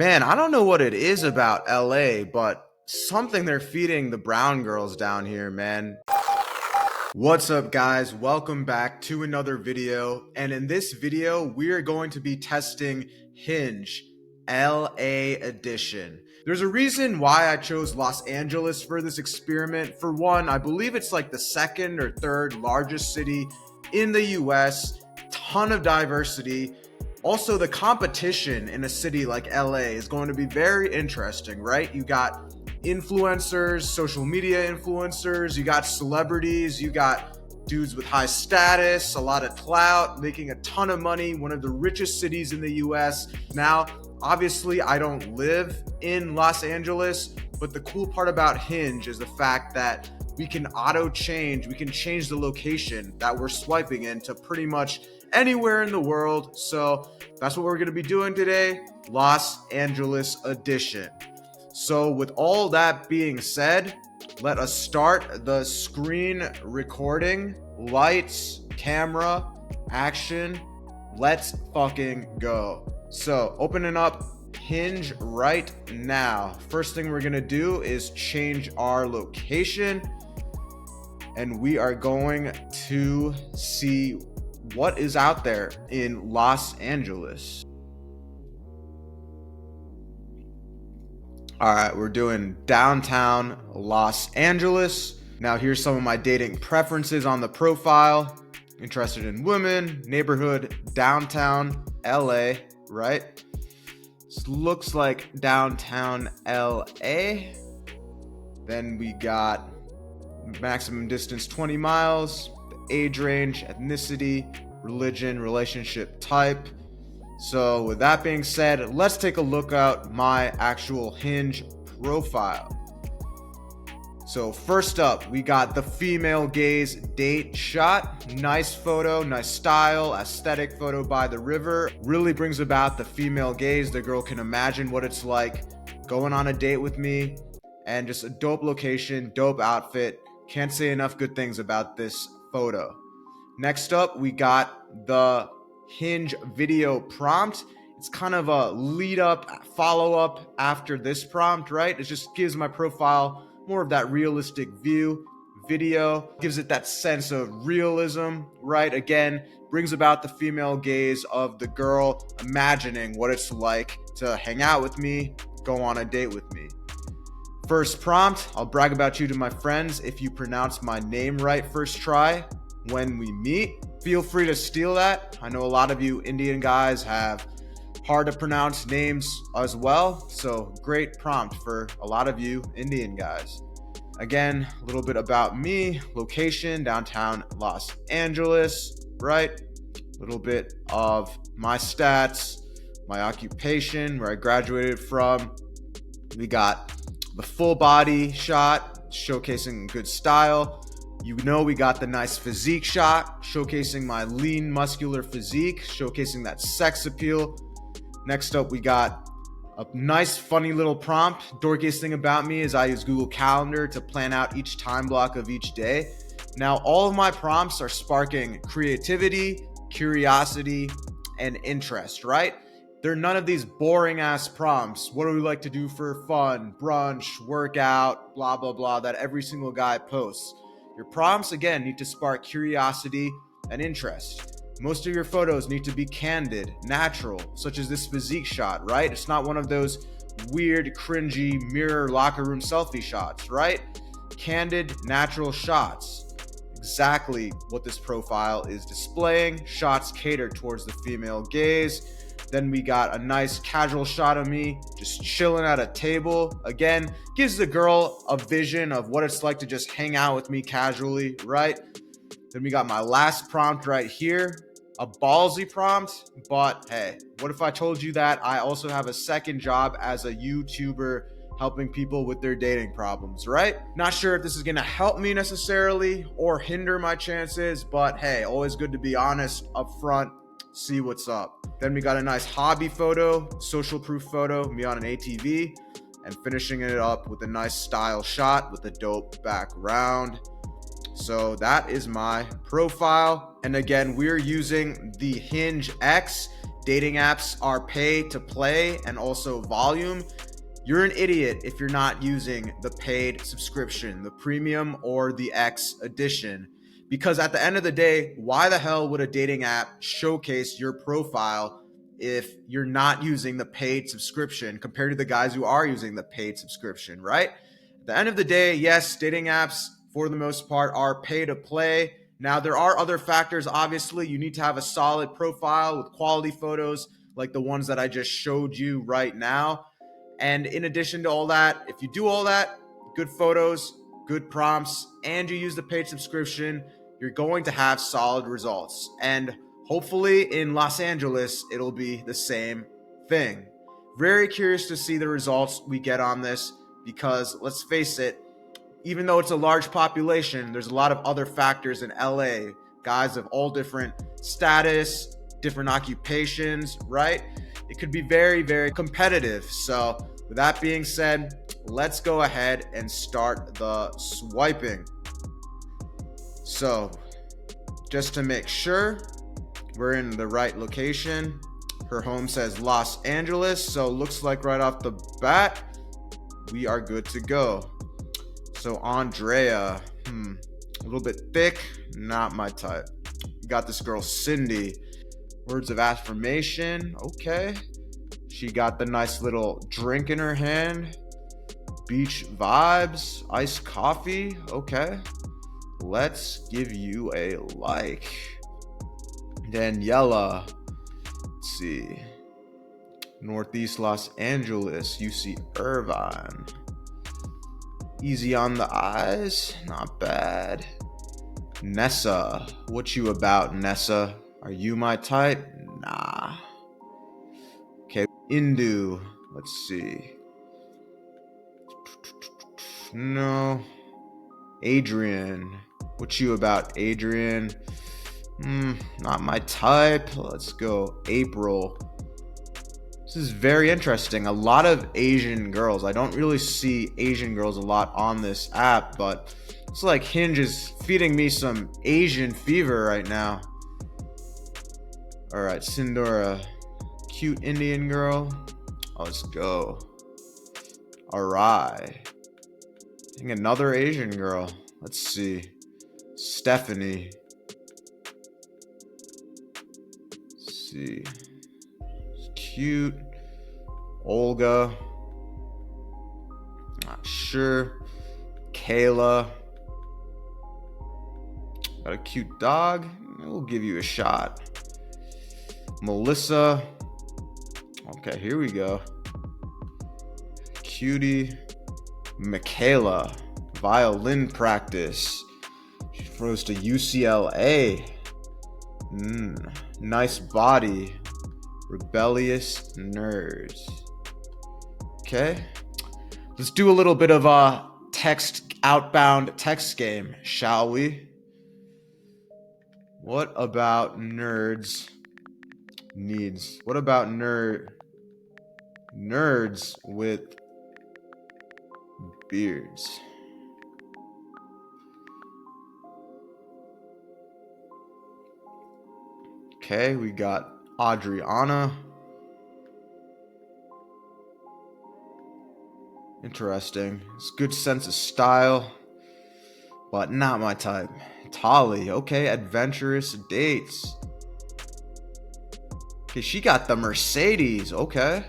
Man, I don't know what it is about LA, but something they're feeding the brown girls down here, man. What's up, guys? Welcome back to another video. And in this video, we are going to be testing Hinge LA edition. There's a reason why I chose Los Angeles for this experiment. For one, I believe it's like the second or third largest city in the US, ton of diversity. Also, the competition in a city like LA is going to be very interesting, right? You got influencers, social media influencers, you got celebrities, you got dudes with high status, a lot of clout, making a ton of money, one of the richest cities in the US. Now, obviously, I don't live in Los Angeles, but the cool part about Hinge is the fact that we can auto-change, we can change the location that we're swiping in to pretty much anywhere in the world. So that's what we're going to be doing today, Los Angeles edition. So with all that being said, let us start the screen recording. Lights, camera, action. Let's fucking go. So opening up Hinge right now. First thing we're going to do is change our location. And we are going to see what is out there in Los Angeles. All right, we're doing downtown Los Angeles. Now here's some of my dating preferences on the profile. Interested in women, neighborhood, downtown LA, right? This looks like downtown LA. Then we got maximum distance 20 miles, age range, ethnicity, religion, relationship type. So with that being said, let's take a look at my actual Hinge profile. So first up, we got the female gaze date shot. Nice photo, nice style, aesthetic photo by the river. Really brings about the female gaze. The girl can imagine what it's like going on a date with me, and just a dope location, dope outfit. Can't say enough good things about this photo. Next up, we got the Hinge video prompt. It's kind of a lead up, follow up after this prompt, right? It just gives my profile more of that realistic view. Video gives it that sense of realism, right? Again, brings about the female gaze of the girl imagining what it's like to hang out with me, go on a date with me. First prompt, I'll brag about you to my friends if you pronounce my name right first try when we meet. Feel free to steal that. I know a lot of you Indian guys have hard to pronounce names as well, so great prompt for a lot of you Indian guys. Again, a little bit about me, location, downtown Los Angeles, right? A little bit of my stats, my occupation, where I graduated from. We got the full body shot, showcasing good style. You know, we got the nice physique shot, showcasing my lean, muscular physique, showcasing that sex appeal. Next up, we got a nice, funny little prompt. Dorkiest thing about me is I use Google Calendar to plan out each time block of each day. Now, all of my prompts are sparking creativity, curiosity, and interest, right? They're none of these boring ass prompts. What do we like to do for fun? Brunch, workout, blah, blah, blah, that every single guy posts. Your prompts, again, need to spark curiosity and interest. Most of your photos need to be candid, natural, such as this physique shot, right? It's not one of those weird, cringy mirror locker room selfie shots, right? Candid, natural shots. Exactly what this profile is displaying. Shots catered towards the female gaze. Then we got a nice casual shot of me just chilling at a table. Again, gives the girl a vision of what it's like to just hang out with me casually, right? Then we got my last prompt right here, a ballsy prompt, but hey, what if I told you that I also have a second job as a YouTuber helping people with their dating problems, right? Not sure if this is gonna help me necessarily or hinder my chances, but hey, always good to be honest up front, see what's up. Then we got a nice hobby photo, social proof photo, me on an ATV, and finishing it up with a nice style shot with a dope background. So that is my profile. And again, we're using the Hinge X. dating apps are pay to play and also volume, you're an idiot if you're not using the paid subscription, the premium or the X edition. Because at the end of the day, why the hell would a dating app showcase your profile if you're not using the paid subscription compared to the guys who are using the paid subscription, right? At the end of the day, yes, dating apps for the most part are pay to play. Now, there are other factors. Obviously, you need to have a solid profile with quality photos like the ones that I just showed you right now. And in addition to all that, if you do all that, good photos, good prompts, and you use the paid subscription, you're going to have solid results. And hopefully in Los Angeles, it'll be the same thing. Very curious to see the results we get on this because let's face it, even though it's a large population, there's a lot of other factors in LA, guys of all different status, different occupations, right? It could be very, very competitive. So with that being said, let's go ahead and start the swiping. So just to make sure we're in the right location, her home says Los Angeles. So looks like right off the bat, we are good to go. So Andrea, a little bit thick, not my type. Got this girl Cindy. Words of affirmation, okay. She got the nice little drink in her hand. Beach vibes, iced coffee, okay. Let's give you a like. Daniela, let's see. Northeast Los Angeles, UC Irvine. Easy on the eyes, not bad. Nessa, what you about, Nessa? Are you my type? Nah. Okay, Indu, let's see. No. Adrian, what you about, Adrian? Not my type. Let's go, April. This is very interesting. A lot of Asian girls. I don't really see Asian girls a lot on this app, but it's like Hinge is feeding me some Asian fever right now. All right, Sindora, cute Indian girl. Let's go. All right. I think another Asian girl. Let's see. Stephanie. Let's see. Cute. Olga. Not sure. Kayla. Got a cute dog. We'll give you a shot. Melissa. Okay, here we go. Cutie. Michaela. Violin practice. She goes to UCLA. Nice body. Rebellious nerds. Okay. Let's do a little bit of a outbound text game, shall we? What about nerds needs? What about nerds with beards? Okay, we got Adriana. Interesting. It's good sense of style, but not my type. Tali, okay, adventurous dates. Okay, she got the Mercedes, okay.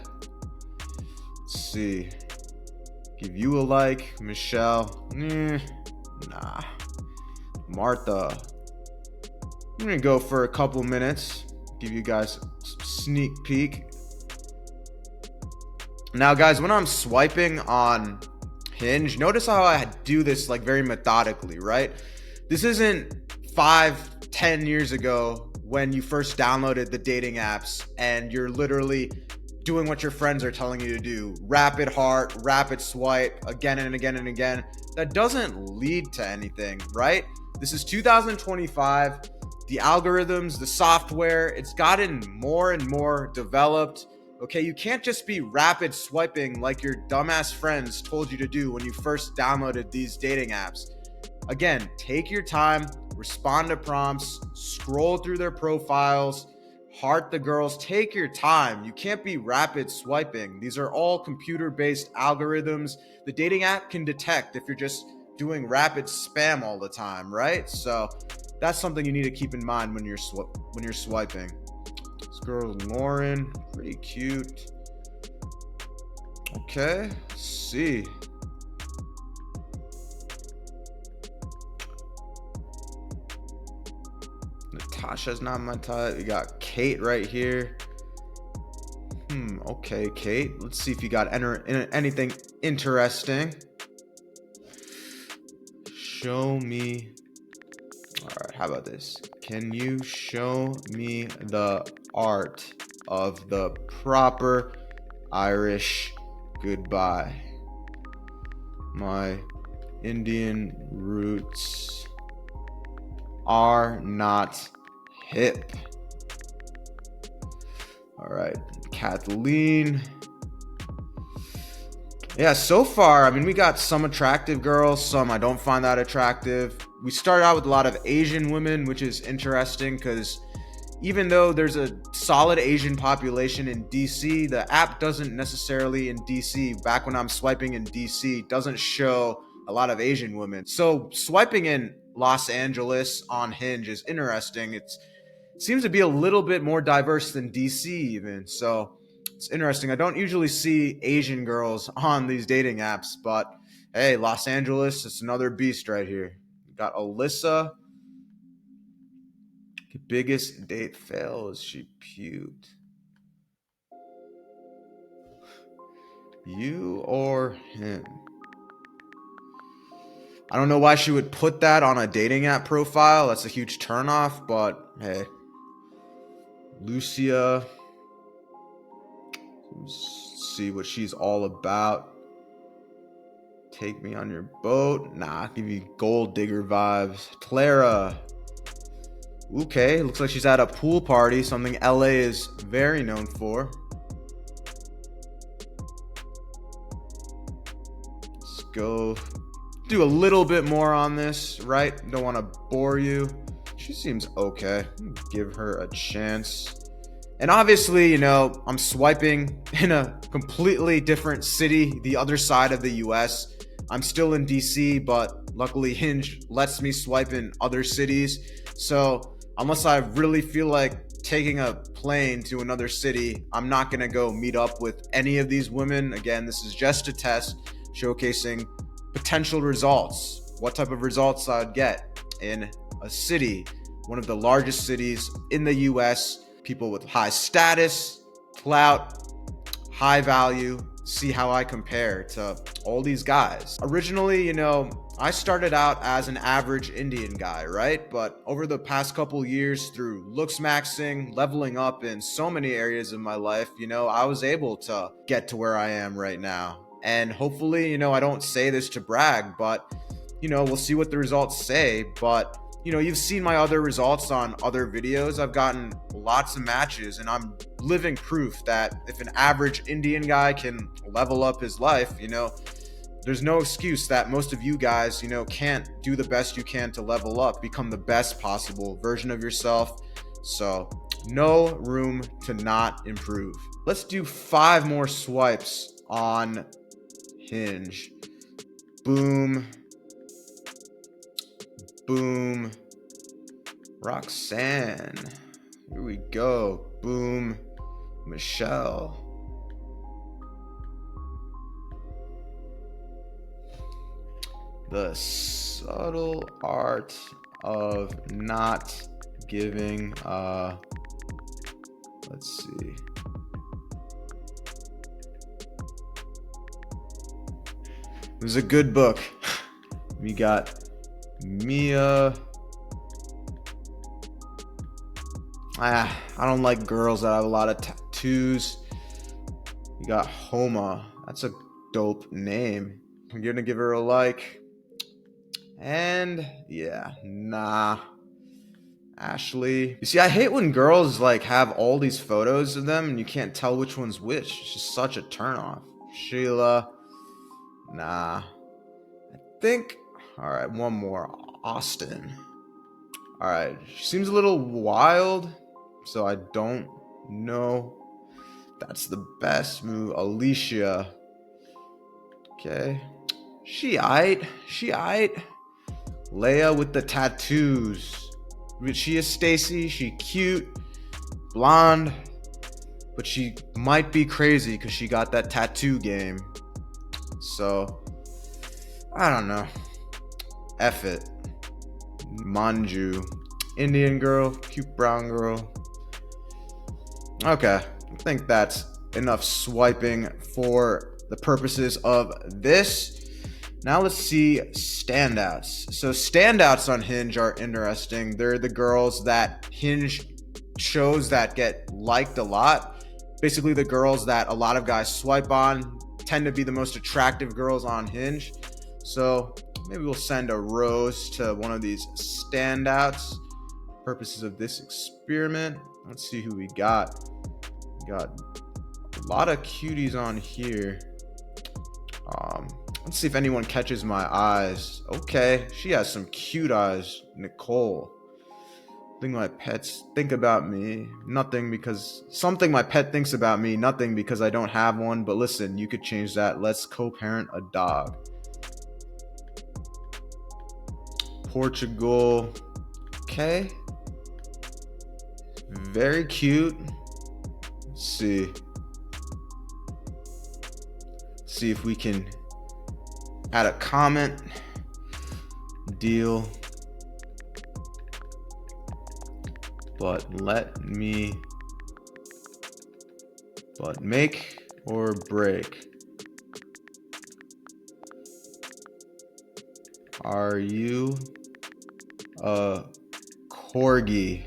Let's see. Give you a like. Michelle, nah. Martha, I'm gonna go for a couple minutes. Give you guys a sneak peek. Now, guys, when I'm swiping on Hinge, notice how I do this like very methodically, right? This isn't 5-10 years ago when you first downloaded the dating apps and you're literally doing what your friends are telling you to do. Rapid heart, rapid swipe, again and again and again. That doesn't lead to anything, right? This is 2025. The algorithms, the software, it's gotten more and more developed. Okay, you can't just be rapid swiping like your dumbass friends told you to do when you first downloaded these dating apps. Again, take your time, respond to prompts, scroll through their profiles, Heart the girls. Take your time. You can't be rapid swiping. These are all computer-based algorithms. The dating app can detect if you're just doing rapid spam all the time, right? So that's something you need to keep in mind when you're swiping. This girl Lauren, pretty cute. Okay, let's see. Natasha's not my type. We got Kate right here. Okay, Kate. Let's see if you got anything interesting. Show me. All right, how about this? Can you show me the art of the proper Irish goodbye? My Indian roots are not hip. All right, Kathleen. Yeah, so far, I mean, we got some attractive girls, some I don't find that attractive. We started out with a lot of Asian women, which is interesting because even though there's a solid Asian population in DC, the app doesn't necessarily in DC, back when I'm swiping in DC, doesn't show a lot of Asian women. So swiping in Los Angeles on Hinge is interesting. It seems to be a little bit more diverse than DC even. So it's interesting. I don't usually see Asian girls on these dating apps, but hey, Los Angeles, it's another beast right here. We got Alyssa. Biggest date fail is she puked. You or him? I don't know why she would put that on a dating app profile. That's a huge turnoff, but hey. Lucia. Let's see what she's all about. Take me on your boat. Nah, I'll give you gold digger vibes. Clara. Okay, looks like she's at a pool party, something LA is very known for. Let's go do a little bit more on this, right? Don't want to bore you. She seems okay. Give her a chance. And obviously, you know, I'm swiping in a completely different city, the other side of the US. I'm still in DC, but luckily Hinge lets me swipe in other cities. So unless I really feel like taking a plane to another city, I'm not going to go meet up with any of these women. Again, this is just a test showcasing potential results, what type of results I'd get in a city, one of the largest cities in the US, people with high status, clout, high value, see how I compare to all these guys. Originally, you know, I started out as an average Indian guy, right? But over the past couple years, through looks maxing, leveling up in so many areas of my life, you know, I was able to get to where I am right now. And hopefully, you know, I don't say this to brag, but, you know, we'll see what the results say. But, you know, you've seen my other results on other videos. I've gotten lots of matches, and I'm living proof that if an average Indian guy can level up his life, you know, there's no excuse that most of you guys, you know, can't do the best you can to level up, become the best possible version of yourself. So no room to not improve. Let's do 5 more swipes on Hinge. Boom. Boom. Roxanne. Here we go. Boom. Michelle. The subtle art of not giving let's see. It was a good book. We got Mia. I don't like girls that have a lot of tattoos. We got Homa. That's a dope name. I'm gonna give her a like. And yeah, nah. Ashley. You see, I hate when girls like have all these photos of them and you can't tell which one's which. It's just such a turnoff. Sheila. Nah. I think. Alright, one more. Austin. Alright. She seems a little wild. so I don't know. That's the best move. Alicia. Okay. She aight. She aight. Leia with the tattoos. She is Stacy. She cute, blonde, but she might be crazy because she got that tattoo game. So I don't know. F it. Manju. Indian girl, cute brown girl. Okay, I think that's enough swiping for the purposes of this. Now let's see standouts. So standouts on Hinge are interesting. They're the girls that Hinge shows that get liked a lot. Basically the girls that a lot of guys swipe on tend to be the most attractive girls on Hinge. So maybe we'll send a rose to one of these standouts. Purposes of this experiment. Let's see who we got. We got a lot of cuties on here. Let's see if anyone catches my eyes. Okay, she has some cute eyes. Nicole. Thing my pets think about me. Nothing because something my pet thinks about me. Nothing because I don't have one. But listen, you could change that. Let's co-parent a dog. Portugal. Okay. Very cute. Let's see. See if we can add a comment. Deal. But make or break. Are you a corgi?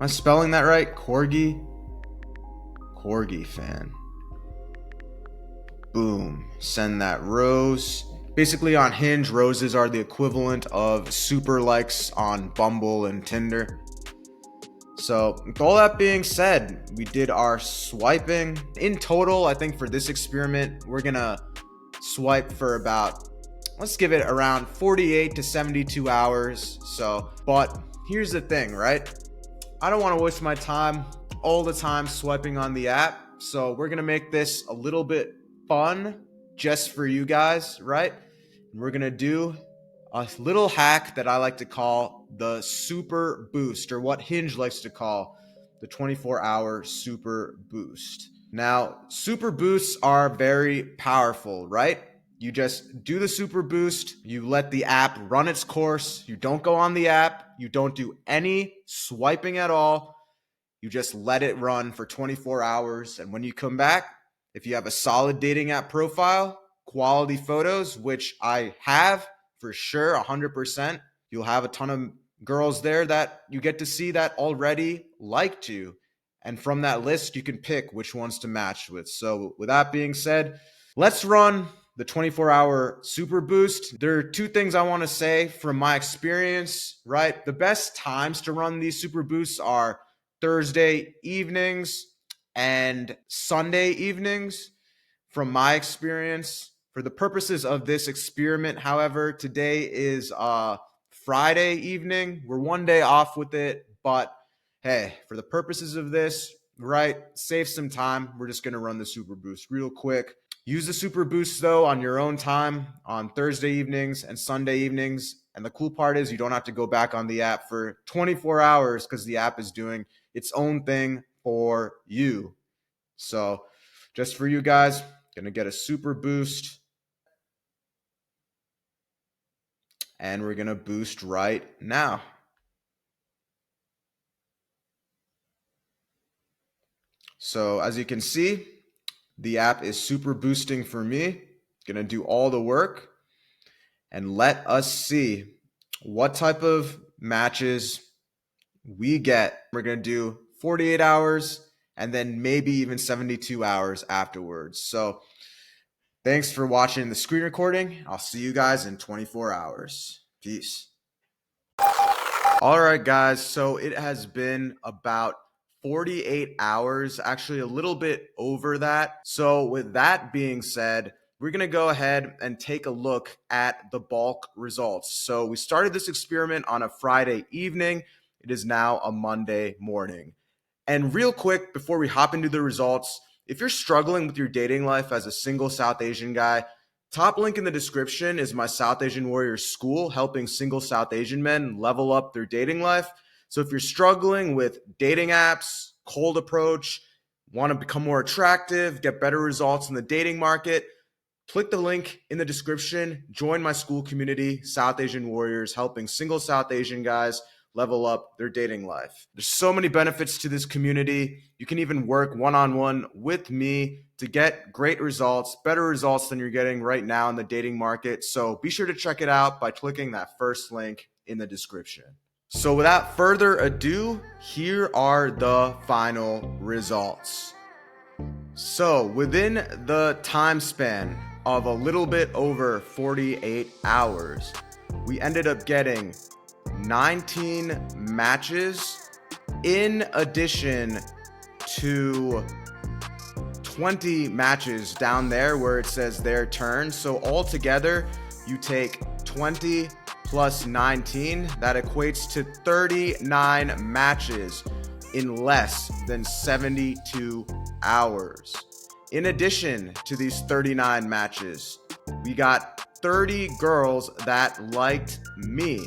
Am I spelling that right? Corgi? Corgi fan. Boom. Send that rose. Basically on Hinge, roses are the equivalent of super likes on Bumble and Tinder. So with all that being said, we did our swiping. In total, I think for this experiment, we're gonna swipe for about, let's give it around 48 to 72 hours. So, but here's the thing, right? I don't want to waste my time all the time swiping on the app. So we're going to make this a little bit fun just for you guys, right? And we're going to do a little hack that I like to call the super boost, or what Hinge likes to call the 24-hour super boost. Now, super boosts are very powerful, right? You just do the super boost, you let the app run its course, you don't go on the app, you don't do any swiping at all, you just let it run for 24 hours. And when you come back, if you have a solid dating app profile, quality photos, which I have for sure, 100%, you'll have a ton of girls there that you get to see that already liked you. And from that list, you can pick which ones to match with. So with that being said, let's run the 24-hour super boost. There are two things I want to say from my experience, right? The best times to run these super boosts are Thursday evenings and Sunday evenings from my experience. For the purposes of this experiment, however, today is Friday evening. We're one day off with it, but hey, for the purposes of this, right, save some time. We're just going to run the super boost real quick. Use the super boost though on your own time on Thursday evenings and Sunday evenings. And the cool part is you don't have to go back on the app for 24 hours because the app is doing its own thing for you. So just for you guys, going to get a super boost. And we're going to boost right now. So as you can see, the app is super boosting for me. Going to do all the work. And let us see what type of matches we get. We're going to do 48 hours and then maybe even 72 hours afterwards. So thanks for watching the screen recording. I'll see you guys in 24 hours. Peace. All right, guys. So it has been about 48 hours, actually a little bit over that. So with that being said, we're going to go ahead and take a look at the bulk results. So we started this experiment on a Friday evening. It is now a Monday morning. And real quick, before we hop into the results, if you're struggling with your dating life as a single South Asian guy, top link in the description is my South Asian Warriors school, helping single South Asian men level up their dating life. So if you're struggling with dating apps, cold approach, want to become more attractive, get better results in the dating market, click the link in the description, join my school community, South Asian Warriors, helping single South Asian guys level up their dating life. There's so many benefits to this community. You can even work one-on-one with me to get great results, better results than you're getting right now in the dating market. So be sure to check it out by clicking that first link in the description. So without further ado, here are the final results. So within the time span of a little bit over 48 hours, we ended up getting 19 matches in addition to 20 matches down there where it says their turn. So altogether, you take 20 plus 19, that equates to 39 matches in less than 72 hours. In addition to these 39 matches, we got 30 girls that liked me.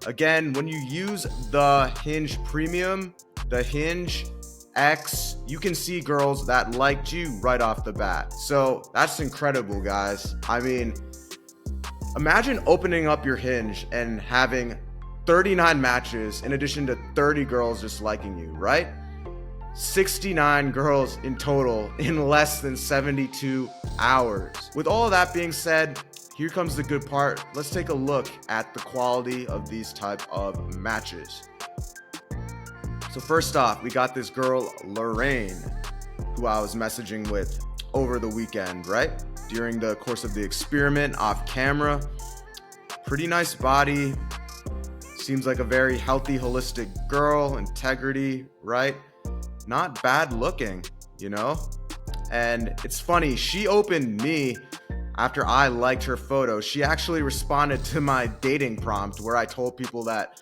Again, when you use the Hinge Premium, the Hinge X, you can see girls that liked you right off the bat. So that's incredible, guys. I mean, imagine opening up your Hinge and having 39 matches in addition to 30 girls just liking you, right? 69 girls in total in less than 72 hours. With all of that being said, here comes the good part. Let's take a look at the quality of these type of matches. So first off, we got this girl, Lorraine, who I was messaging with over the weekend, right? During the course of the experiment off camera. Pretty nice body. Seems like a very healthy, holistic girl. Integrity, right? Not bad looking, you know? And it's funny, she opened me after I liked her photo. She actually responded to my dating prompt where I told people that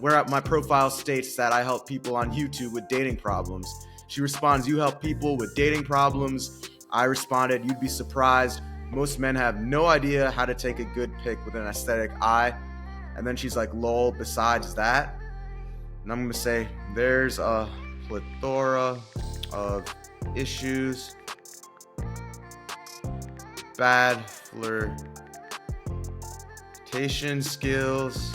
where my profile states that I help people on YouTube with dating problems. She responds, "You help people with dating problems." I responded, "You'd be surprised. Most men have no idea how to take a good pic with an aesthetic eye." And then she's like, "Lol, besides that." And I'm gonna say, there's a plethora of issues. Bad flirtation skills,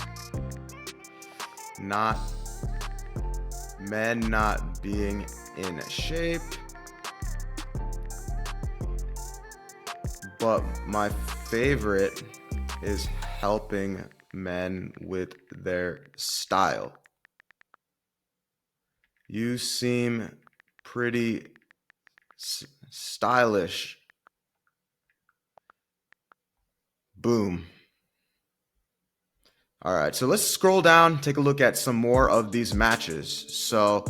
men not being in shape, but my favorite is helping men with their style. You seem pretty stylish. Boom. All right, so let's scroll down, take a look at some more of these matches. So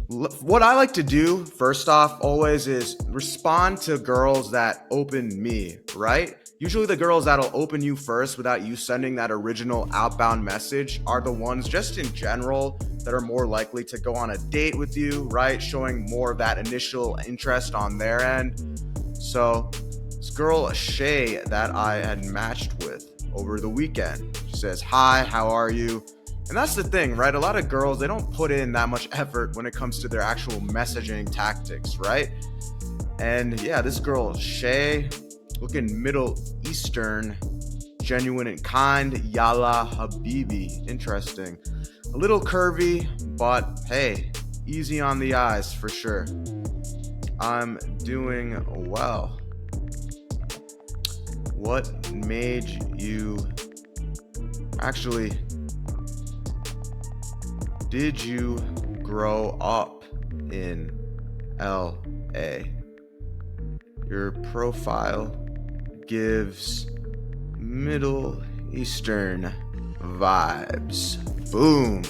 what I like to do first off always is respond to girls that open me, right? Usually the girls that'll open you first without you sending that original outbound message are the ones just in general that are more likely to go on a date with you, right? Showing more of that initial interest on their end. So this girl, Shay, that I had matched with over the weekend, she says, "Hi, how are you?" And that's the thing, right? A lot of girls, they don't put in that much effort when it comes to their actual messaging tactics, right? And yeah, this girl, Shay, looking Middle Eastern, genuine and kind, Yalla Habibi, interesting. A little curvy, but hey, easy on the eyes for sure. I'm doing well. What made you actually, did you grow up in LA? Your profile gives Middle Eastern vibes. Boom.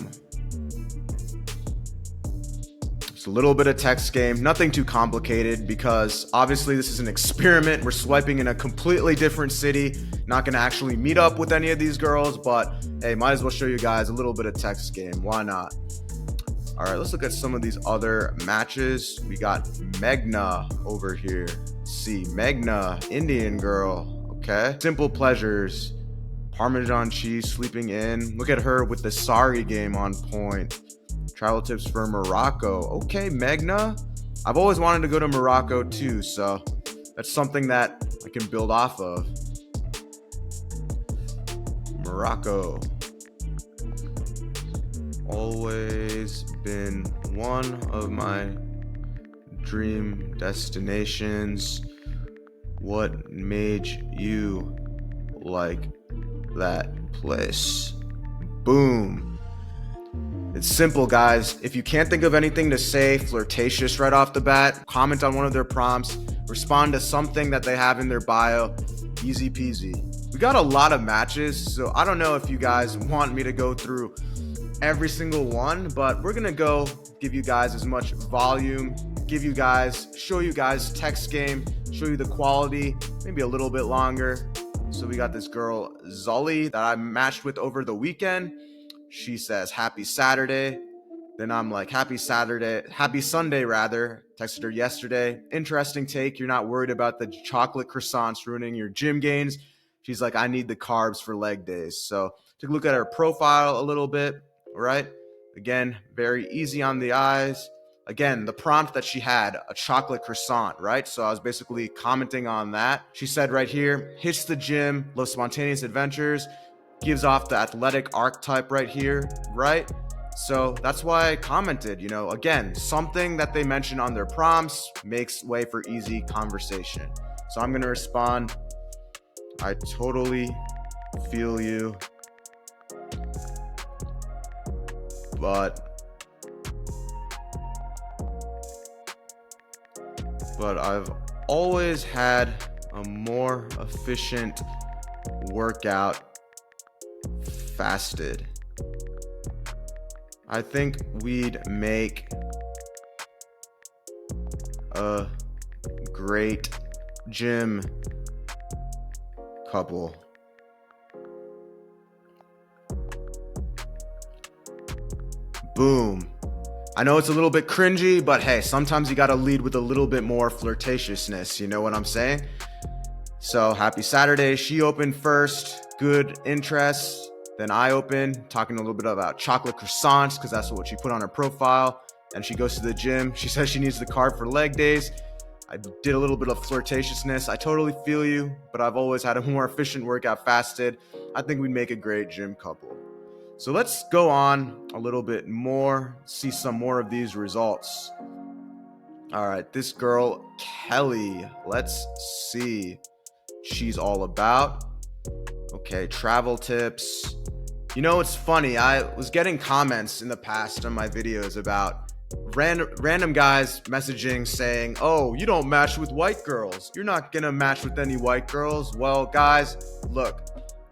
Just a little bit of text game, nothing too complicated because obviously this is an experiment. We're swiping in a completely different city, not gonna actually meet up with any of these girls, but hey, might as well show you guys a little bit of text game. Why not? All right, let's look at some of these other matches. We got Meghna over here. Let's see, Meghna, Indian girl, okay. Simple pleasures, Parmesan cheese, sleeping in. Look at her with the Sari game on point. Travel tips for Morocco. Okay, Meghna. I've always wanted to go to Morocco too, so that's something that I can build off of. Morocco. Always been one of my dream destinations. What made you like that place? Boom. It's simple, guys. If you can't think of anything to say flirtatious right off the bat, comment on one of their prompts, respond to something that they have in their bio. Easy peasy. We got a lot of matches, so I don't know if you guys want me to go through every single one, but we're gonna go give you guys as much volume, show you guys text game, show you the quality, maybe a little bit longer. So we got this girl Zully that I matched with over the weekend. She says happy Saturday. Then I'm like, happy Sunday rather. Texted her yesterday. Interesting take. You're not worried about the chocolate croissants ruining your gym gains. She's like, I need the carbs for leg days. So take a look at her profile a little bit, right? Again, very easy on the eyes. Again, the prompt that she had, a chocolate croissant, right? So I was basically commenting on that. She said right here, hits the gym, loves spontaneous adventures, gives off the athletic archetype right here, right? So that's why I commented, again, something that they mention on their prompts makes way for easy conversation. So I'm going to respond, I totally feel you, but I've always had a more efficient workout fasted. I think we'd make a great gym couple. Boom. I know it's a little bit cringy, but hey, sometimes you gotta lead with a little bit more flirtatiousness, you know what I'm saying? So happy Saturday. She opened first, good interest. Then I opened, talking a little bit about chocolate croissants, because that's what she put on her profile. And she goes to the gym. She says she needs the carb for leg days. I did a little bit of flirtatiousness. I totally feel you, but I've always had a more efficient workout fasted. I think we'd make a great gym couple. So let's go on a little bit more, see some more of these results. All right, this girl, Kelly, let's see. She's all about. Okay, travel tips. It's funny. I was getting comments in the past on my videos about random guys messaging saying, oh, you don't match with white girls. You're not gonna match with any white girls. Well, guys, look,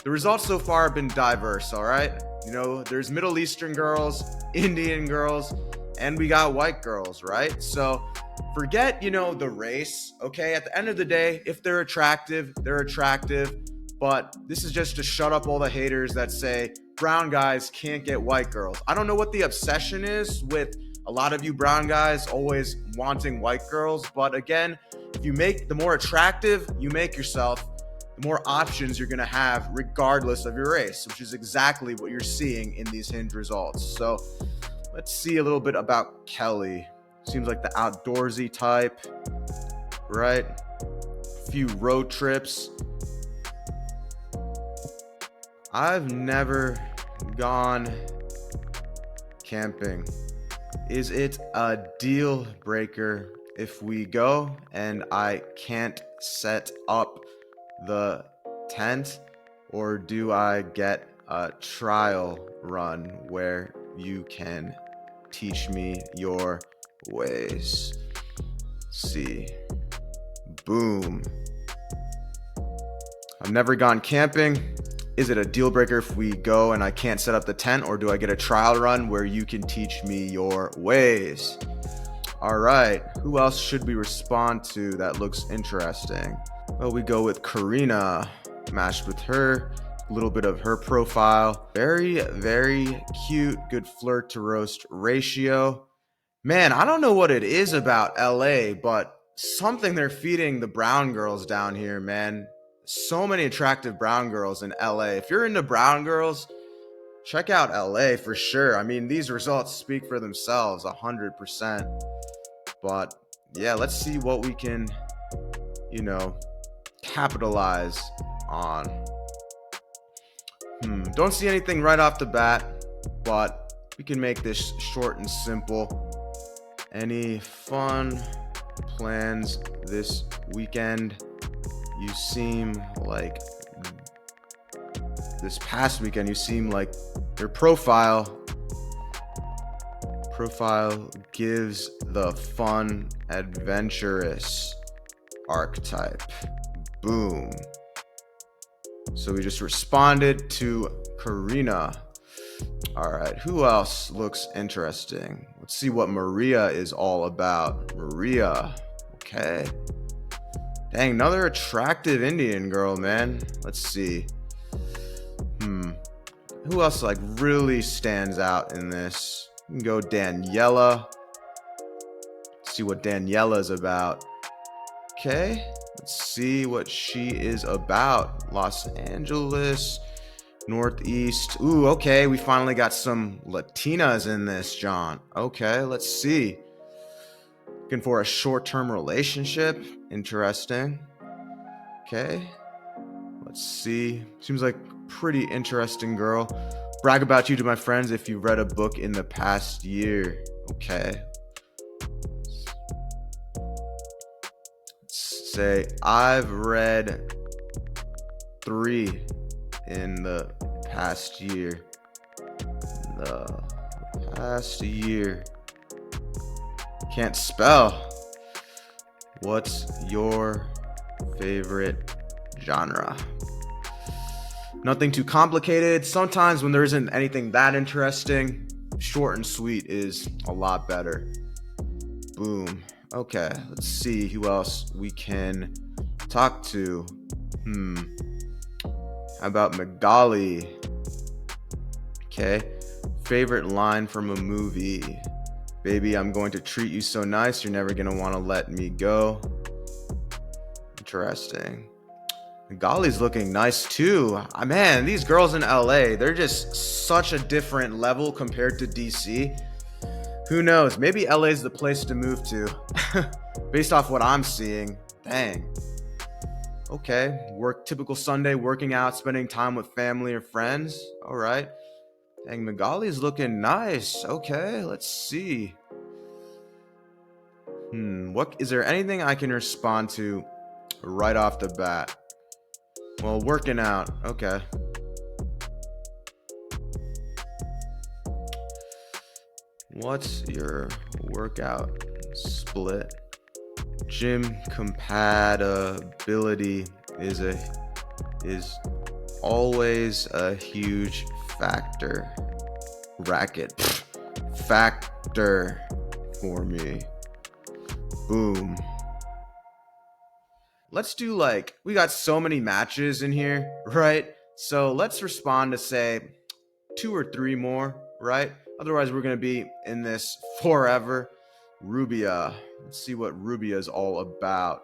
the results so far have been diverse, all right? There's Middle Eastern girls, Indian girls, and we got white girls, right? So forget, the race, okay? At the end of the day, if they're attractive, they're attractive. But this is just to shut up all the haters that say brown guys can't get white girls. I don't know what the obsession is with a lot of you brown guys always wanting white girls. But again, if you make the more attractive you make yourself, the more options you're going to have regardless of your race, which is exactly what you're seeing in these Hinge results. So let's see a little bit about Kelly. Seems like the outdoorsy type, right? A few road trips. I've never gone camping. Is it a deal breaker if we go and I can't set up the tent, or do I get a trial run where you can teach me your ways? See. Boom. I've never gone camping. Is it a deal breaker if we go and I can't set up the tent, or do I get a trial run where you can teach me your ways? All right, who else should we respond to that looks interesting? Well, we go with Karina. Matched with her. A little bit of her profile. Very, very cute. Good flirt to roast ratio. Man, I don't know what it is about LA, but something they're feeding the brown girls down here, man. So many attractive brown girls in LA. If you're into brown girls, check out LA for sure. I mean, these results speak for themselves 100%. But yeah, let's see what we can, capitalize on. Don't see anything right off the bat, but we can make this short and simple. Any fun plans this weekend? You seem like this past weekend, you seem like your profile gives the fun, adventurous archetype. Boom. So we just responded to Karina. All right, who else looks interesting? Let's see what Maria is all about. Maria, okay. Dang, another attractive Indian girl, man. Let's see. Who else really stands out in this? We can go Daniela. See what Daniela's about. Okay, let's see what she is about. Los Angeles, Northeast. Ooh, okay, we finally got some Latinas in this, John. Okay, let's see. Looking for a short-term relationship. Interesting. Okay, let's see. Seems like pretty interesting girl. Brag about you to my friends if you read a book in the past year. Okay. Let's say I've read 3 in the past year. Can't spell. What's your favorite genre? Nothing too complicated. Sometimes when there isn't anything that interesting, short and sweet is a lot better. Boom. Okay, let's see who else we can talk to. How about Magali? Okay. Favorite line from a movie? Baby, I'm going to treat you so nice, you're never going to want to let me go. Interesting. Magali's looking nice too. Man, these girls in LA, they're just such a different level compared to DC. Who knows? Maybe LA's the place to move to. Based off what I'm seeing. Dang. Okay. Typical Sunday, working out, spending time with family or friends. All right. Dang, Magali's looking nice. Okay, let's see. What is there anything I can respond to right off the bat? Well, working out. Okay. What's your workout split? Gym compatibility is always a huge factor. Factor for me. Boom. Let's do we got so many matches in here, right? So let's respond to say 2 or 3 more, right? Otherwise we're gonna be in this forever. Rubia. Let's see what Rubia is all about.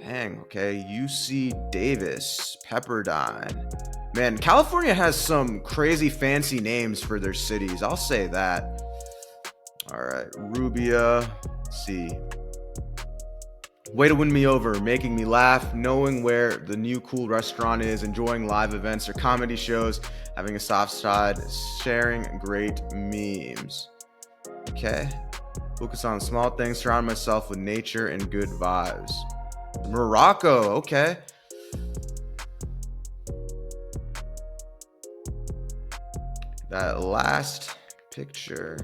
Dang, okay. UC Davis, Pepperdine. Man, California has some crazy fancy names for their cities. I'll say that. All right, Rubia. Let's see. Way to win me over, making me laugh, knowing where the new cool restaurant is, enjoying live events or comedy shows, having a soft side, sharing great memes. Okay. Focus on small things, surround myself with nature and good vibes. Morocco, okay. That last picture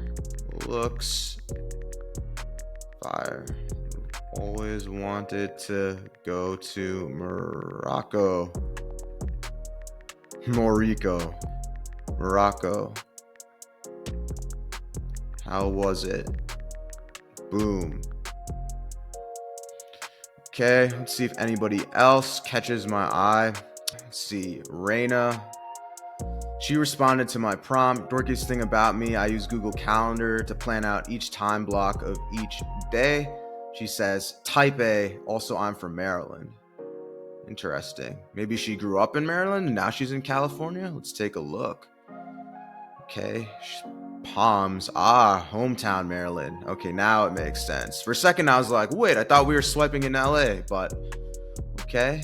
looks fire. Always wanted to go to Morocco. How was it? Boom. Okay, let's see if anybody else catches my eye. Let's see, Raina. She responded to my prompt. Dorkiest thing about me, I use Google Calendar to plan out each time block of each day. She says, type A, also I'm from Maryland. Interesting. Maybe she grew up in Maryland and now she's in California? Let's take a look. Okay, Palms. Hometown Maryland. Okay, now it makes sense. For a second, I was like, wait, I thought we were swiping in LA, but okay.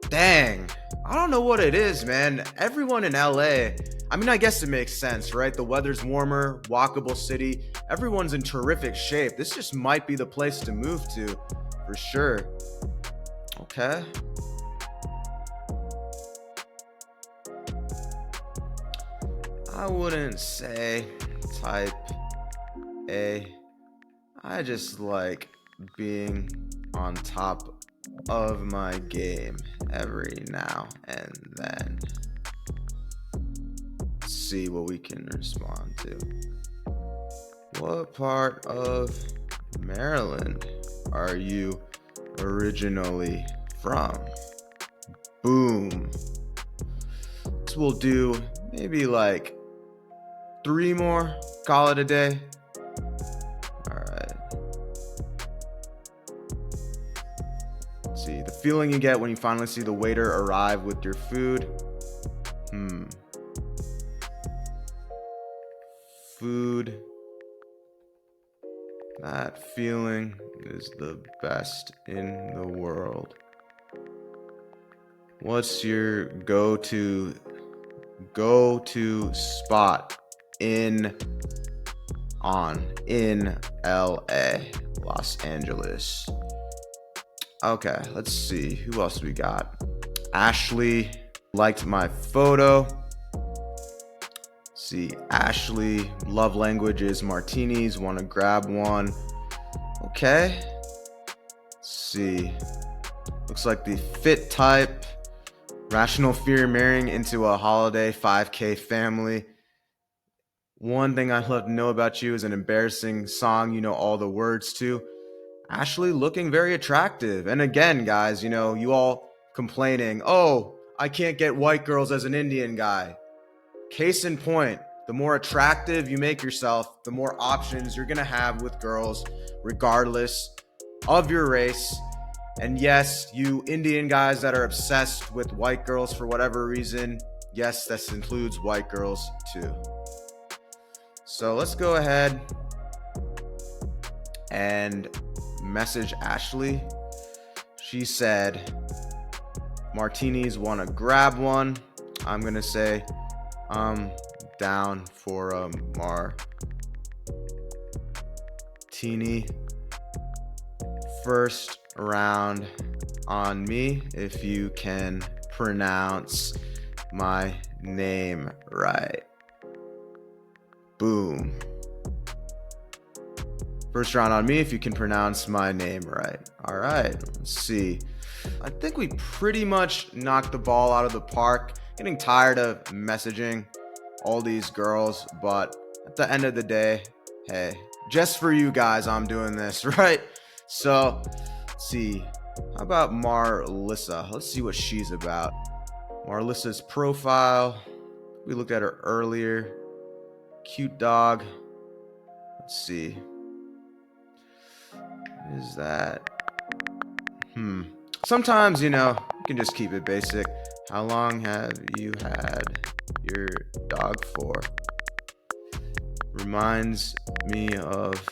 Dang. I don't know what it is, man. Everyone in LA, I mean, I guess it makes sense, right? The weather's warmer, walkable city. Everyone's in terrific shape. This just might be the place to move to, for sure. Okay. I wouldn't say type A. I just like being on top of my game every now and then. Let's see what we can respond to. What part of Maryland are you originally from? Boom. So we'll do maybe like 3 more, call it a day. All right. Let's see, the feeling you get when you finally see the waiter arrive with your food. Food. That feeling is the best in the world. What's your go-to spot in LA, Los Angeles? Okay, let's see. Who else we got? Ashley liked my photo. See, Ashley, love language is martinis, want to grab one. Okay. Let's see. Looks like the fit type. Rational fear marrying into a holiday 5K family. One thing I'd love to know about you is an embarrassing song you know all the words to. Ashley looking very attractive. And again, guys, you know, you all complaining, oh, I can't get white girls as an Indian guy. Case in point, the more attractive you make yourself, the more options you're going to have with girls, regardless of your race. And yes, you Indian guys that are obsessed with white girls for whatever reason, yes, this includes white girls too. So let's go ahead and message Ashley. She said, martinis, want to grab one. I'm going to say, I'm down for a martini. First round on me if you can pronounce my name right. Boom. First round on me if you can pronounce my name right. All right, let's see. I think we pretty much knocked the ball out of the park. Getting tired of messaging all these girls, but at the end of the day, hey, just for you guys, I'm doing this, right? So, let's see. How about Marlissa? Let's see what she's about. Marlissa's profile. We looked at her earlier. Cute dog. Let's see. Is that? Sometimes, you know, you can just keep it basic. How long have you had your dog for? Reminds me of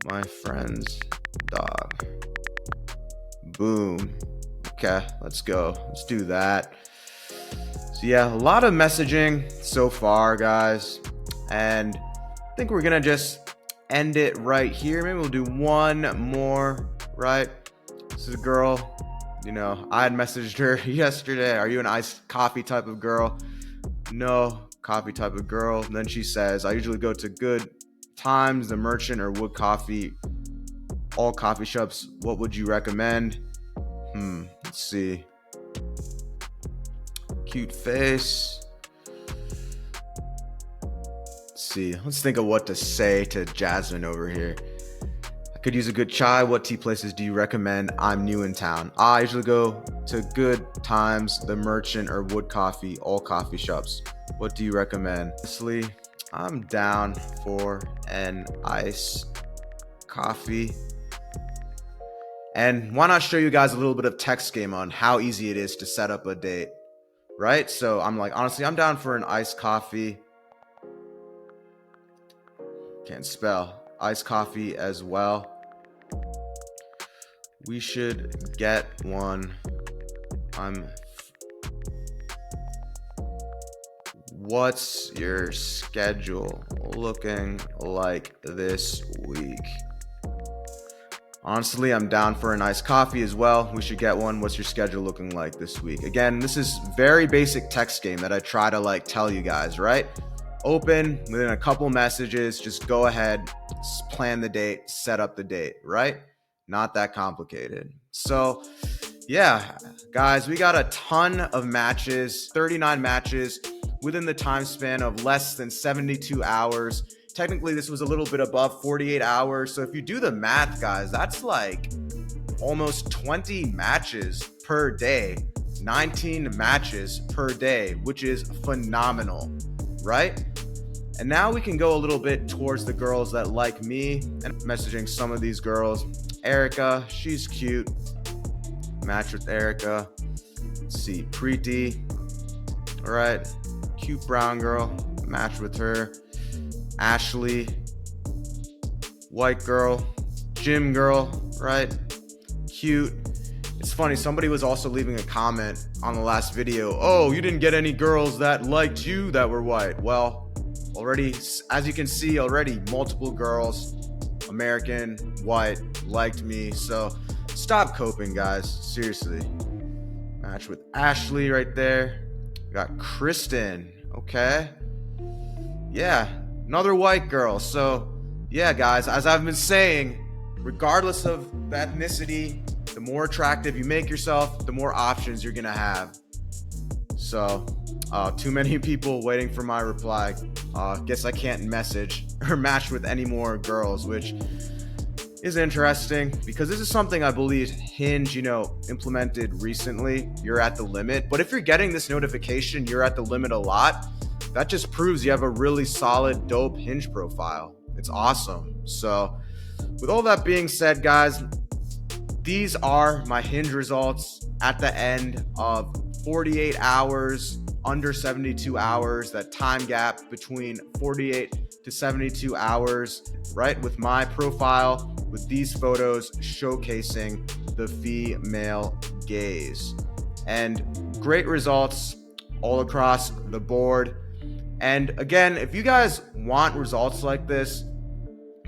my friend's dog. Boom. Okay, let's go. Let's do that. So yeah, a lot of messaging so far, guys. And I think we're gonna just end it right here. Maybe we'll do one more, right? This is a girl. You know, I had messaged her yesterday. Are you an iced coffee type of girl? No, coffee type of girl. And then she says, I usually go to Good Times, The Merchant, or Wood Coffee. All coffee shops. What would you recommend? Let's see. Cute face. Let's see. Let's think of what to say to Jasmine over here. Could use a good chai. What tea places do you recommend? I'm new in town. I usually go to Good Times, The Merchant, or Wood Coffee, all coffee shops. What do you recommend? Honestly, I'm down for an iced coffee. And why not show you guys a little bit of text game on how easy it is to set up a date, right? So I'm like, honestly, I'm down for an iced coffee. Can't spell. Iced coffee as well. We should get one. What's your schedule looking like this week? Honestly, I'm down for a nice coffee as well. We should get one. What's your schedule looking like this week? Again, this is very basic text game that I try to like tell you guys, right? Open within a couple messages, just go ahead, plan the date, set up the date, right? Not that complicated. So yeah, guys, we got a ton of matches, 39 matches within the time span of less than 72 hours. Technically, this was a little bit above 48 hours. So if you do the math, guys, that's like almost 20 matches per day, 19 matches per day, which is phenomenal, right? And now we can go a little bit towards the girls that like me and messaging some of these girls. Erica, she's cute. Match with Erica. Let's see, Preeti. All right, cute brown girl. Match with her. Ashley. White girl. Gym girl, right? Cute. It's funny, somebody was also leaving a comment on the last video. Oh, you didn't get any girls that liked you that were white. Well, already, as you can see, already multiple girls, American, white, liked me. So stop coping, guys. Seriously. Match with Ashley right there. We got Kristen. Okay. Yeah, another white girl. So yeah, guys, as I've been saying, regardless of the ethnicity, the more attractive you make yourself, the more options you're gonna have. So too many people waiting for my reply. Guess I can't message or match with any more girls, which is interesting because this is something I believe Hinge, implemented recently. You're at the limit. But if you're getting this notification, you're at the limit a lot, that just proves you have a really solid, dope Hinge profile. It's awesome. So with all that being said, guys, these are my Hinge results at the end of 48 hours, under 72 hours, that time gap between 48 to 72 hours, right? With my profile, with these photos showcasing the female gaze. And great results all across the board. And again, if you guys want results like this,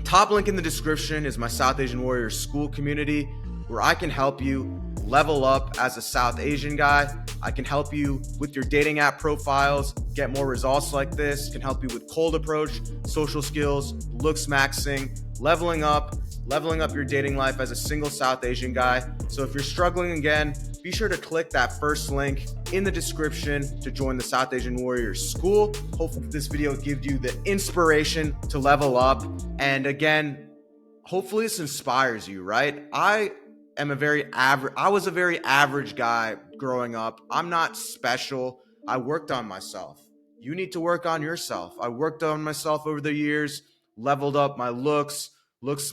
top link in the description is my South Asian Warriors school community, where I can help you level up as a South Asian guy. I can help you with your dating app profiles, get more results like this, can help you with cold approach, social skills, looks maxing, leveling up your dating life as a single South Asian guy. So if you're struggling again, be sure to click that first link in the description to join the South Asian Warriors school. Hopefully this video gives you the inspiration to level up. And again, hopefully this inspires you, right? I was a very average guy growing up. I'm not special. I worked on myself. You need to work on yourself. I worked on myself over the years, leveled up my looks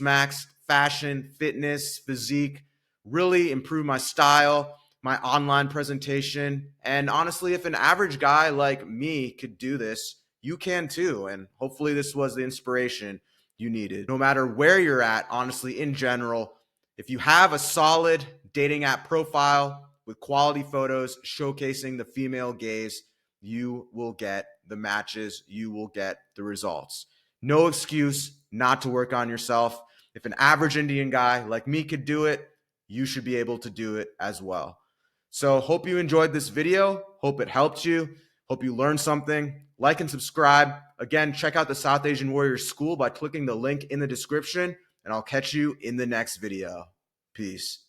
max, fashion, fitness, physique, really improved my style, my online presentation. And honestly, if an average guy like me could do this, you can too. And hopefully this was the inspiration you needed. No matter where you're at, honestly, in general, if you have a solid dating app profile with quality photos showcasing the female gaze, you will get the matches, you will get the results. No excuse not to work on yourself. If an average Indian guy like me could do it, you should be able to do it as well. So hope you enjoyed this video. Hope it helped you. Hope you learned something. Like and subscribe. Again, check out the South Asian Warriors School by clicking the link in the description, and I'll catch you in the next video. Peace.